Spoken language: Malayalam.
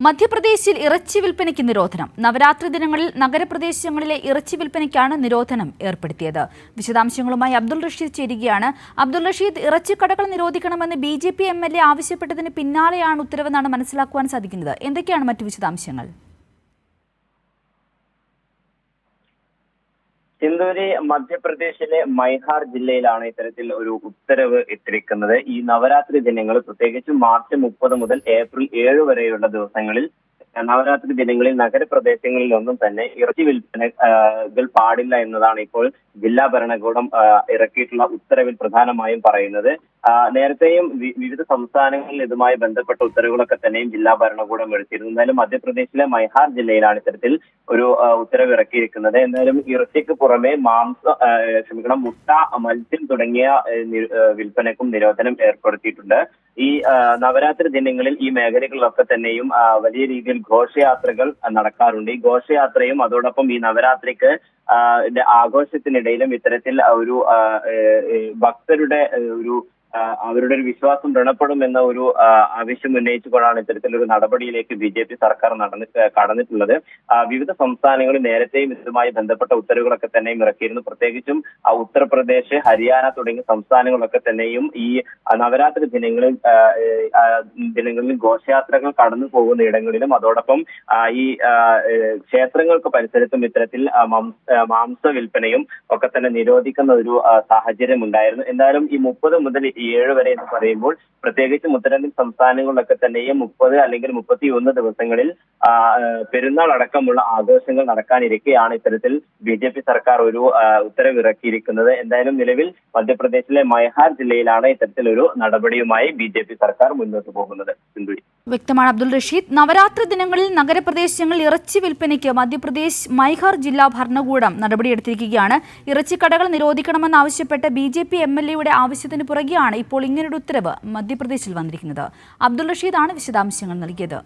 മധ്യപ്രദേശിൽ ഇറച്ചി വിൽപ്പനയ്ക്ക് നിരോധനം. നവരാത്രി ദിനങ്ങളിൽ നഗരപ്രദേശങ്ങളിലെ ഇറച്ചി വിൽപ്പനയ്ക്കാണ് നിരോധനം ഏർപ്പെടുത്തിയത്. വിശദാംശങ്ങളുമായി അബ്ദുൾ റഷീദ് ചേരുകയാണ്. അബ്ദുൾ റഷീദ്, ഇറച്ചിക്കടകൾ നിരോധിക്കണമെന്ന് BJP MLA ആവശ്യപ്പെട്ടതിന് പിന്നാലെയാണ് ഉത്തരവെന്നാണ് മനസ്സിലാക്കുവാൻ സാധിക്കുന്നത്. എന്തൊക്കെയാണ് മറ്റു വിശദാംശങ്ങൾ? സിന്ധൂരി മധ്യപ്രദേശിലെ മൈഹാർ ജില്ലയിലാണ് ഇത്തരത്തിൽ ഒരു ഉത്തരവ് ഇട്ടിരിക്കുന്നത്. ഈ നവരാത്രി ദിനങ്ങൾ, പ്രത്യേകിച്ച് മാർച്ച് 30 മുതൽ ഏപ്രിൽ 7 വരെയുള്ള ദിവസങ്ങളിൽ നവരാത്രി ദിനങ്ങളിൽ നഗരപ്രദേശങ്ങളിലൊന്നും തന്നെ ഇറച്ചി വിൽപ്പനകൾ പാടില്ല എന്നതാണ് ഇപ്പോൾ ജില്ലാ ഭരണകൂടം ഇറക്കിയിട്ടുള്ള ഉത്തരവിൽ പ്രധാനമായും പറയുന്നത്. നേരത്തെയും വിവിധ സംസ്ഥാനങ്ങളിൽ ഇതുമായി ബന്ധപ്പെട്ട ഉത്തരവുകളൊക്കെ തന്നെയും ജില്ലാ ഭരണകൂടം എടുത്തിരുന്നു. എന്തായാലും മധ്യപ്രദേശിലെ മൈഹാർ ജില്ലയിലാണ് ഇത്തരത്തിൽ ഒരു ഉത്തരവ് ഇറക്കിയിരിക്കുന്നത്. എന്തായാലും ഇറച്ചിക്ക് പുറമെ മുട്ട, മത്സ്യം തുടങ്ങിയ വിൽപ്പനക്കും നിരോധനം ഏർപ്പെടുത്തിയിട്ടുണ്ട്. ഈ നവരാത്രി ദിനങ്ങളിൽ ഈ മേഖലകളിലൊക്കെ തന്നെയും വലിയ രീതിയിൽ ഘോഷയാത്രകൾ നടക്കാറുണ്ട്. ഈ ഘോഷയാത്രയും അതോടൊപ്പം ഈ നവരാത്രിക്ക് ആഘോഷത്തിനിടയിലും ഇത്തരത്തിൽ ഒരു ഭക്തരുടെ അവരുടെ ഒരു വിശ്വാസം വ്രണപ്പെടുമെന്ന ഒരു ആവശ്യം ഉന്നയിച്ചുകൊണ്ടാണ് ഇത്തരത്തിലൊരു നടപടിയിലേക്ക് BJP സർക്കാർ കടന്നിട്ടുള്ളത്. വിവിധ സംസ്ഥാനങ്ങളിൽ നേരത്തെയും ഇതുമായി ബന്ധപ്പെട്ട ഉത്തരവുകളൊക്കെ തന്നെയും ഇറക്കിയിരുന്നു. പ്രത്യേകിച്ചും ഉത്തർപ്രദേശ്, ഹരിയാന തുടങ്ങിയ സംസ്ഥാനങ്ങളൊക്കെ തന്നെയും ഈ നവരാത്രി ദിനങ്ങളിൽ ഘോഷയാത്രകൾ കടന്നു പോകുന്ന ഇടങ്ങളിലും അതോടൊപ്പം ഈ ക്ഷേത്രങ്ങൾക്ക് പരിസരത്തും ഇത്തരത്തിൽ മാംസ വിൽപ്പനയും ഒക്കെ തന്നെ നിരോധിക്കുന്ന ഒരു സാഹചര്യം ഉണ്ടായിരുന്നു. എന്തായാലും ഈ 30 മുതൽ 7 വരെ എന്ന് പറയുമ്പോൾ പ്രത്യേകിച്ചും ഉത്തരേന്ത്യൻ സംസ്ഥാനങ്ങളിലൊക്കെ തന്നെയും 30 അല്ലെങ്കിൽ 31 ദിവസങ്ങളിൽ പെരുന്നാൾ അടക്കമുള്ള ആഘോഷങ്ങൾ നടക്കാനിരിക്കെയാണ് ഇത്തരത്തിൽ BJP സർക്കാർ ഒരു ഉത്തരവ് ഇറക്കിയിരിക്കുന്നത്. എന്തായാലും നിലവിൽ മധ്യപ്രദേശിലെ മൈഹാർ ജില്ലയിലാണ് ഇത്തരത്തിലൊരു നടപടിയുമായി BJP സർക്കാർ മുന്നോട്ട് പോകുന്നത്. വ്യക്തമാണ് അബ്ദുൾ റഷീദ്. നവരാത്രി ദിനങ്ങളിൽ നഗരപ്രദേശങ്ങളിൽ ഇറച്ചി വിൽപ്പനയ്ക്ക് മധ്യപ്രദേശ് മൈഹാർ ജില്ലാ ഭരണകൂടം നടപടിയെടുത്തിരിക്കുകയാണ്. ഇറച്ചിക്കടകൾ നിരോധിക്കണമെന്നാവശ്യപ്പെട്ട് BJP MLA ആവശ്യത്തിന് പുറകെയാണ് ഇപ്പോൾ ഇങ്ങനൊരു ഉത്തരവ് മധ്യപ്രദേശിൽ വന്നിരിക്കുന്നത്. അബ്ദുൾ റഷീദാണ് വിശദാംശങ്ങൾ നൽകിയത്.